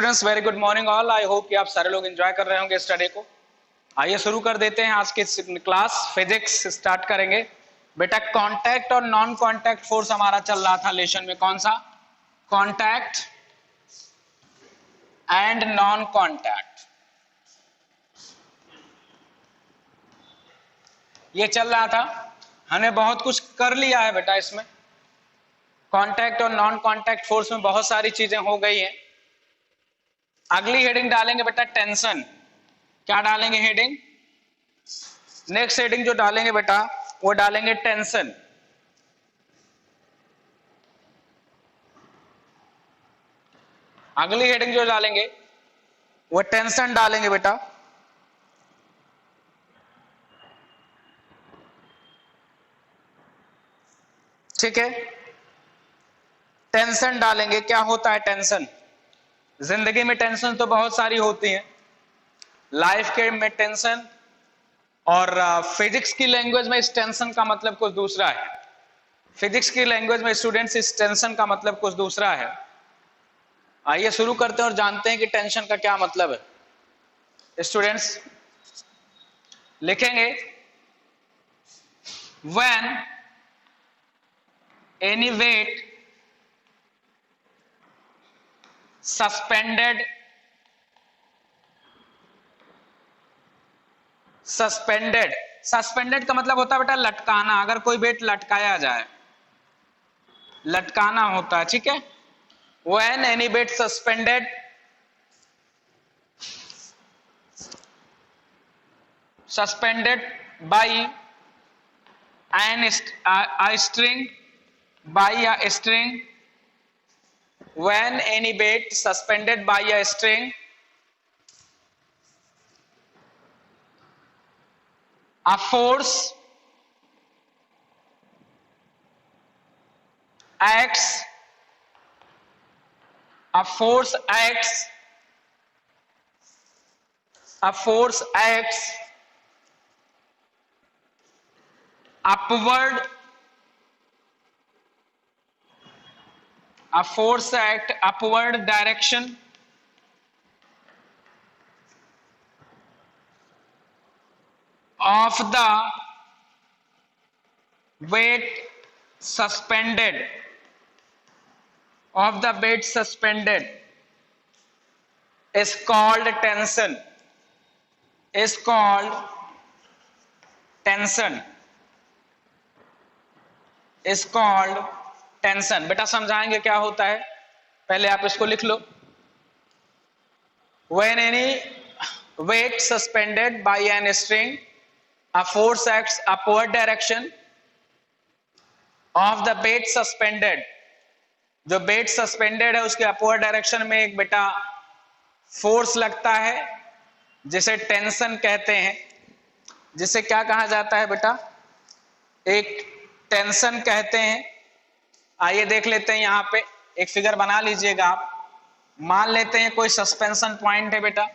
Students, very good morning all. I hope कि आप सारे लोग एंजॉय कर रहे होंगे स्टडी को। आइए शुरू कर देते हैं आज की क्लास। फिजिक्स स्टार्ट करेंगे। बेटा कांटेक्ट और नॉन कांटेक्ट फोर्स हमारा चल रहा था लेशन में। कौन सा? कांटेक्ट एंड नॉन कांटेक्ट, ये चल रहा था। हमने बहुत कुछ कर लिया है बेटा इसमें। कांटेक्ट और नॉन कांटेक्ट फोर्स में बहुत सारी चीजें हो गई हैं। अगली हेडिंग डालेंगे बेटा टेंशन। क्या डालेंगे हेडिंग? नेक्स्ट हेडिंग जो डालेंगे बेटा वो डालेंगे टेंशन। अगली हेडिंग जो डालेंगे वो टेंशन डालेंगे बेटा। ठीक है, टेंशन डालेंगे। क्या होता है टेंशन? जिंदगी में टेंशन तो बहुत सारी होती है, लाइफ के में टेंशन, और फिजिक्स की लैंग्वेज में इस टेंशन का मतलब कुछ दूसरा है। फिजिक्स की लैंग्वेज में स्टूडेंट्स इस टेंशन का मतलब कुछ दूसरा है। आइए शुरू करते हैं और जानते हैं कि टेंशन का क्या मतलब है। स्टूडेंट्स लिखेंगे when any weight suspended suspended का मतलब होता है बेटा लटकाना। अगर कोई वेट लटकाया जाए, लटकाना होता है। ठीक है, when any weight suspended by an string, by a string, when any weight suspended by a string a force acts upward, a force act upward direction of the weight suspended is called tension, बेटा समझाएंगे क्या होता है, पहले आप इसको लिख लो। When any weight suspended by an string, a force acts upward direction of the weight suspended। जो वेट सस्पेंडेड है उसके अपवर्ड डायरेक्शन में एक बेटा फोर्स लगता है जिसे टेंशन कहते हैं। जिसे क्या कहा जाता है बेटा? एक टेंशन कहते हैं। आइए देख लेते हैं, यहां पे एक फिगर बना लीजिएगा आप। मान लेते हैं कोई सस्पेंशन पॉइंट है बेटा,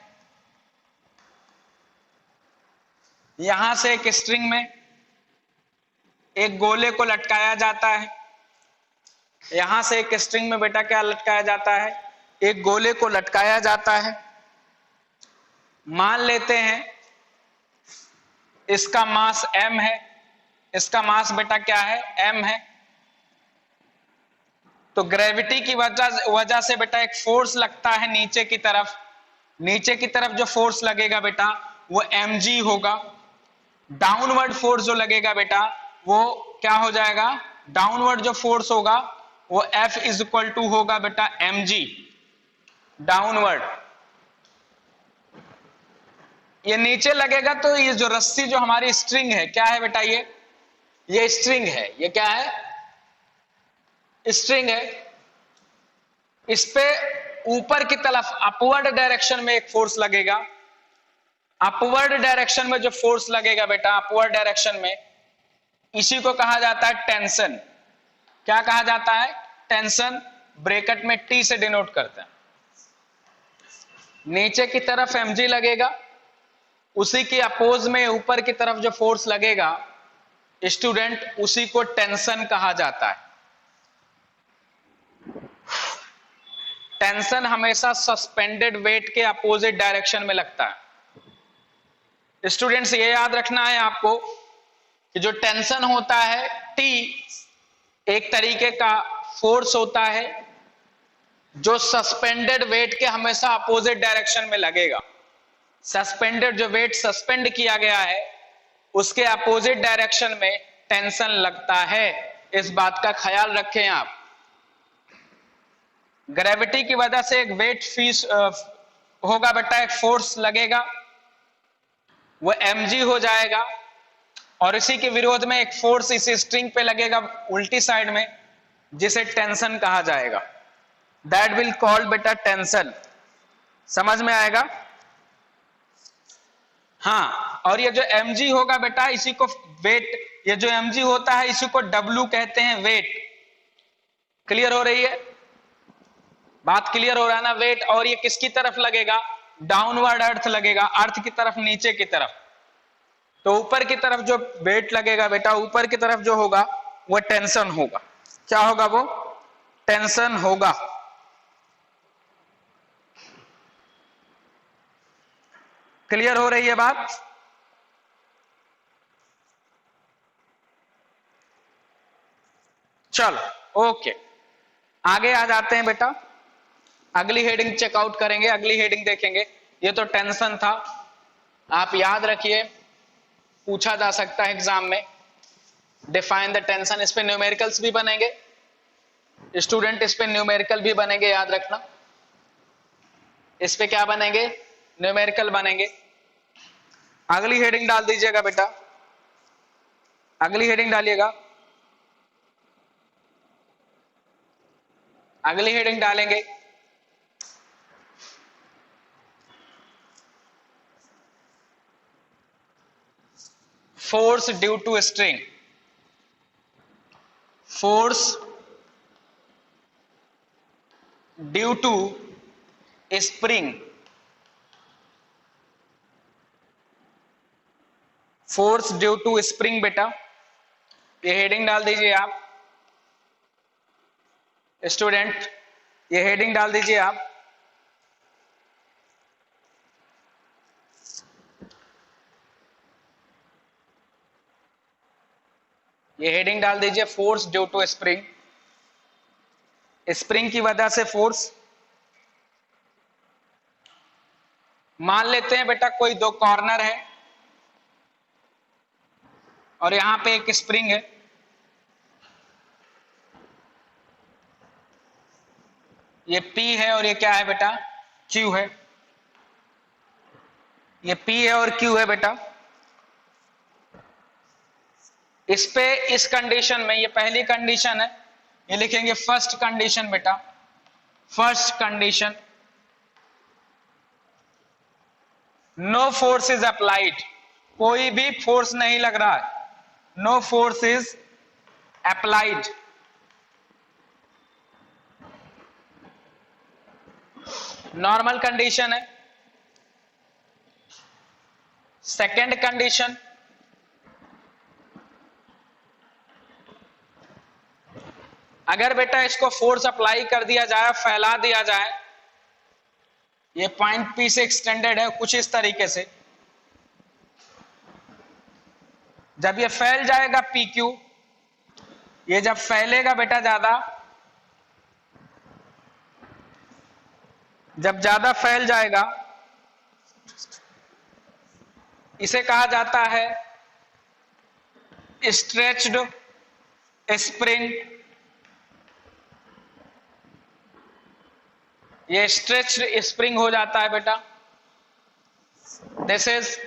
यहां से एक स्ट्रिंग में एक गोले को लटकाया जाता है। यहां से एक स्ट्रिंग में बेटा क्या लटकाया जाता है? एक गोले को लटकाया जाता है। मान लेते हैं इसका मास m है। इसका मास बेटा क्या है? m है। तो ग्रेविटी की वजह से बेटा एक फोर्स लगता है नीचे की तरफ। नीचे की तरफ जो फोर्स लगेगा बेटा वो mg होगा। डाउनवर्ड फोर्स जो लगेगा बेटा वो क्या हो जाएगा? डाउनवर्ड जो फोर्स होगा वो F इज इक्वल टू होगा बेटा mg डाउनवर्ड। ये नीचे लगेगा तो ये जो रस्सी जो हमारी स्ट्रिंग है, क्या है बेटा? ये स्ट्रिंग है। ये क्या है? स्ट्रिंग है। इस पे ऊपर की तरफ अपवर्ड डायरेक्शन में एक फोर्स लगेगा। अपवर्ड डायरेक्शन में जो फोर्स लगेगा बेटा, अपवर्ड डायरेक्शन में, इसी को कहा जाता है टेंशन। क्या कहा जाता है? टेंशन। ब्रैकेट में T से डिनोट करते हैं। नीचे की तरफ mg लगेगा, उसी की अपोज में ऊपर की तरफ जो फोर्स लगेगा स्टूडेंट, उसी को टेंशन कहा जाता है। टेंशन हमेशा सस्पेंडेड वेट के अपोजिट डायरेक्शन में लगता है। स्टूडेंट्स ये याद रखना है आपको कि जो टेंशन होता है T एक तरीके का फोर्स होता है जो सस्पेंडेड वेट के हमेशा अपोजिट डायरेक्शन में लगेगा। सस्पेंडेड जो वेट सस्पेंड किया गया है उसके अपोजिट डायरेक्शन में टेंशन लगता है, इस बात का ख्याल रखें आप। ग्रेविटी की वजह से एक वेट फीस होगा बेटा, एक फोर्स लगेगा, वो mg हो जाएगा, और इसी के विरोध में एक फोर्स इस स्ट्रिंग पे लगेगा उल्टी साइड में जिसे टेंशन कहा जाएगा। दैट विल कॉल्ड बेटा टेंशन। समझ में आएगा? हाँ, और ये जो mg होगा बेटा, इसी को वेट, ये जो mg होता है इसी को w कहते हैं, वेट। क्लियर हो रही है बात? क्लियर हो रहा है ना? वेट। और ये किसकी तरफ लगेगा? डाउनवर्ड अर्थ लगेगा, अर्थ की तरफ, नीचे की तरफ। तो ऊपर की तरफ जो वेट लगेगा बेटा, ऊपर की तरफ जो होगा वो टेंशन होगा। क्या होगा? वो टेंशन होगा। क्लियर हो रही है बात? चलो ओके, आगे आ जाते हैं बेटा। अगली हेडिंग चेकआउट करेंगे, अगली हेडिंग देखेंगे। ये तो टेंशन था, आप याद रखिए, पूछा जा सकता है एग्जाम में। डिफाइन द टेंशन, इस पे न्यूमेरिकल्स भी बनेंगे स्टूडेंट, इस पे न्यूमेरिकल भी बनेंगे, याद रखना। इस पे क्या बनेंगे? न्यूमेरिकल बनेंगे। अगली हेडिंग डाल दीजिएगा बेटा, अगली हेडिंग डालिएगा, अगली हेडिंग डालेंगे। Force due to string, force due to spring, force due to spring बेटा, ये हेडिंग डाल दीजिए आप स्टूडेंट, ये हेडिंग डाल दीजिए आप। ये हेडिंग डाल दीजिए, force due to spring, spring की वजह से फोर्स। मान लेते हैं बेटा कोई दो कॉर्नर है और यहां पे एक स्प्रिंग है, ये P है और ये क्या है बेटा? Q है। ये P है और Q है बेटा। इस पे, इस कंडीशन में, ये पहली कंडीशन है, ये लिखेंगे फर्स्ट कंडीशन बेटा, first condition. No force is applied, कोई भी फोर्स नहीं लग रहा है, no force is applied. Normal condition है। सेकेंड कंडीशन, अगर बेटा इसको फोर्स अप्लाई कर दिया जाए, फैला दिया जाए, ये पॉइंट P से एक्सटेंडेड है कुछ इस तरीके से, जब ये फैल जाएगा PQ, ये जब फैलेगा बेटा ज्यादा, जब ज्यादा फैल जाएगा, इसे कहा जाता है स्ट्रेच्ड स्प्रिंग। ये स्ट्रेच्ड स्प्रिंग हो जाता है बेटा। This is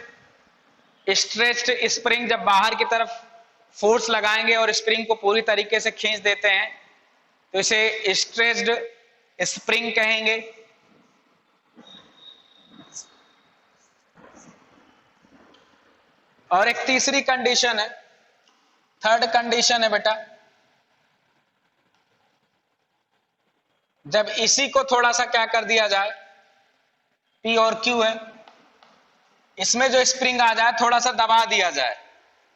stretched spring. जब बाहर की तरफ फोर्स लगाएंगे और स्प्रिंग को पूरी तरीके से खींच देते हैं तो इसे स्ट्रेच्ड स्प्रिंग कहेंगे। और एक तीसरी कंडीशन है, थर्ड कंडीशन है बेटा, जब इसी को थोड़ा सा क्या कर दिया जाए, P और Q है, इसमें जो स्प्रिंग आ जाए थोड़ा सा दबा दिया जाए।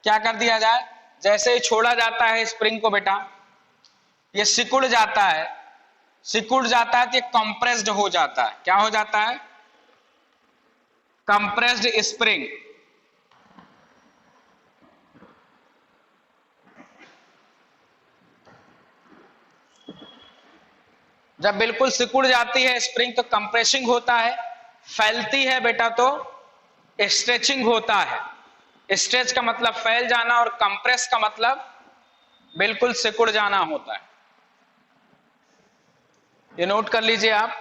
क्या कर दिया जाए? जैसे ही छोड़ा जाता है स्प्रिंग को बेटा, ये सिकुड़ जाता है, सिकुड़ जाता है तो ये कंप्रेस्ड हो जाता है। क्या हो जाता है? Compressed spring. जब बिल्कुल सिकुड़ जाती है स्प्रिंग तो कंप्रेसिंग होता है, फैलती है बेटा तो स्ट्रेचिंग होता है। स्ट्रेच का मतलब फैल जाना और कंप्रेस का मतलब बिल्कुल सिकुड़ जाना होता है। ये नोट कर लीजिए आप।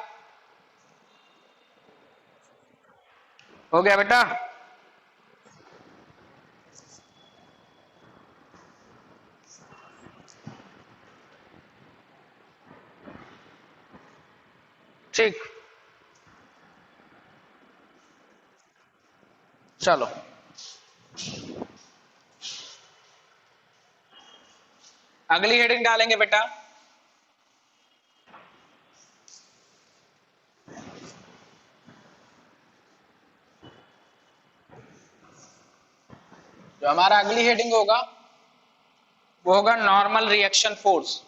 हो गया बेटा? ठीक, चलो अगली हेडिंग डालेंगे बेटा। जो हमारा अगली हेडिंग होगा वो होगा नॉर्मल रिएक्शन फोर्स।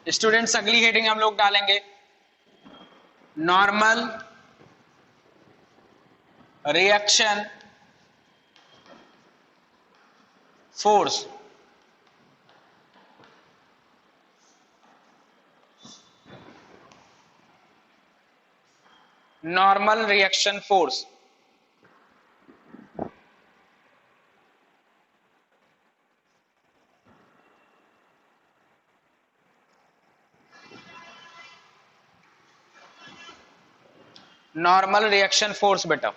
स्टूडेंट्स अगली हेडिंग हम लोग डालेंगे normal reaction force. Normal reaction force. Normal reaction force बेटा।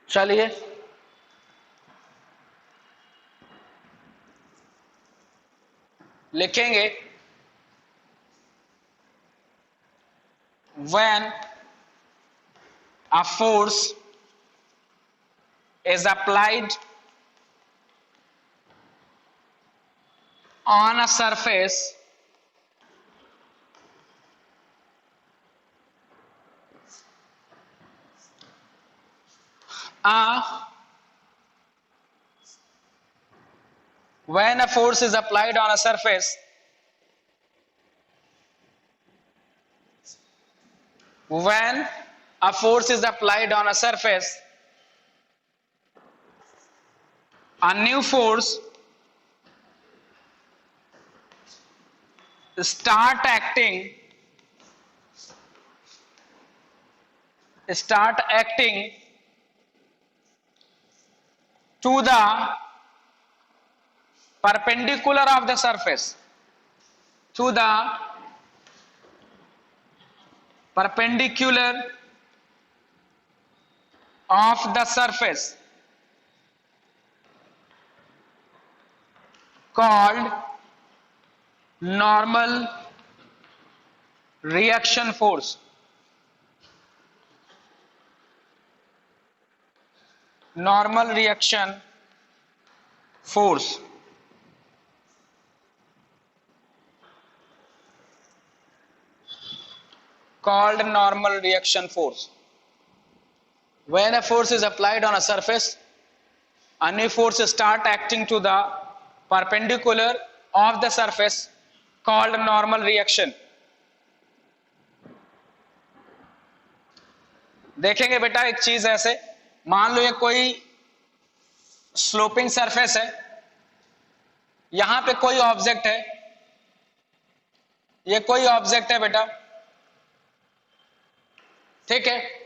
चलिए लिखेंगे when a force is applied on a surface when a force is applied on a surface when a force is applied on a surface, a new force start acting to the perpendicular of the surface, to the perpendicular of the surface, called normal reaction force. Normal reaction force. Called normal reaction force. When a force is applied on a surface, a new force start acting to the perpendicular of the surface called normal reaction. देखेंगे बेटा एक चीज ऐसे, मान लो ये कोई sloping surface है, यहां पे कोई ऑब्जेक्ट है, ये कोई ऑब्जेक्ट है बेटा, ठीक है।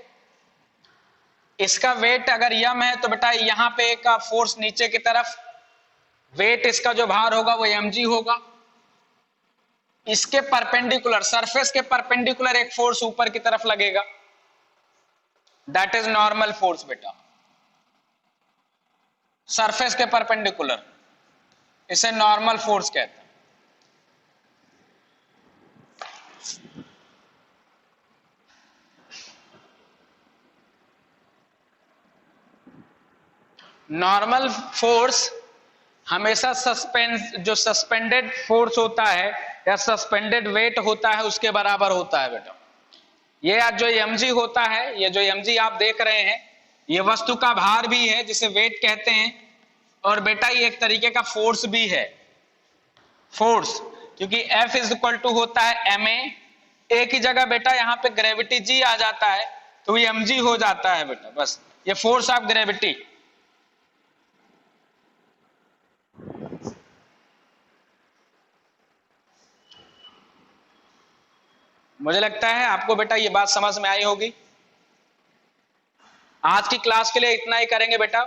इसका वेट अगर यम है तो बेटा यहां पे का फोर्स नीचे की तरफ, वेट इसका जो भार होगा वो mg होगा। इसके परपेंडिकुलर, सरफेस के परपेंडिकुलर एक फोर्स ऊपर की तरफ लगेगा, दैट इज नॉर्मल फोर्स बेटा। सरफेस के परपेंडिकुलर, इसे नॉर्मल फोर्स कहते हैं। नॉर्मल फोर्स हमेशा जो सस्पेंडेड फोर्स होता है या सस्पेंडेड वेट होता है उसके बराबर होता है बेटा। ये जो mg होता है, ये जो mg आप देख रहे हैं, ये वस्तु का भार भी है जिसे वेट कहते हैं, और बेटा ये एक तरीके का फोर्स भी है, फोर्स, क्योंकि F इज इक्वल टू होता है ma, एक ही जगह बेटा यहाँ पे ग्रेविटी g आ जाता है तो ये mg हो जाता है बेटा, बस ये फोर्स ऑफ ग्रेविटी। मुझे लगता है आपको बेटा ये बात समझ में आई होगी। आज की क्लास के लिए इतना ही करेंगे बेटा,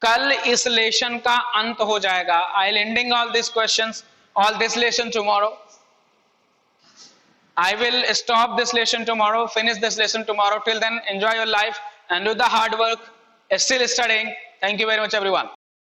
कल इस लेशन का अंत हो जाएगा। I will ending all this questions, all this lesson tomorrow. I will stop this lesson tomorrow, finish this lesson tomorrow. Till then, enjoy your life and do the hard work. Still studying. Thank you very much, everyone.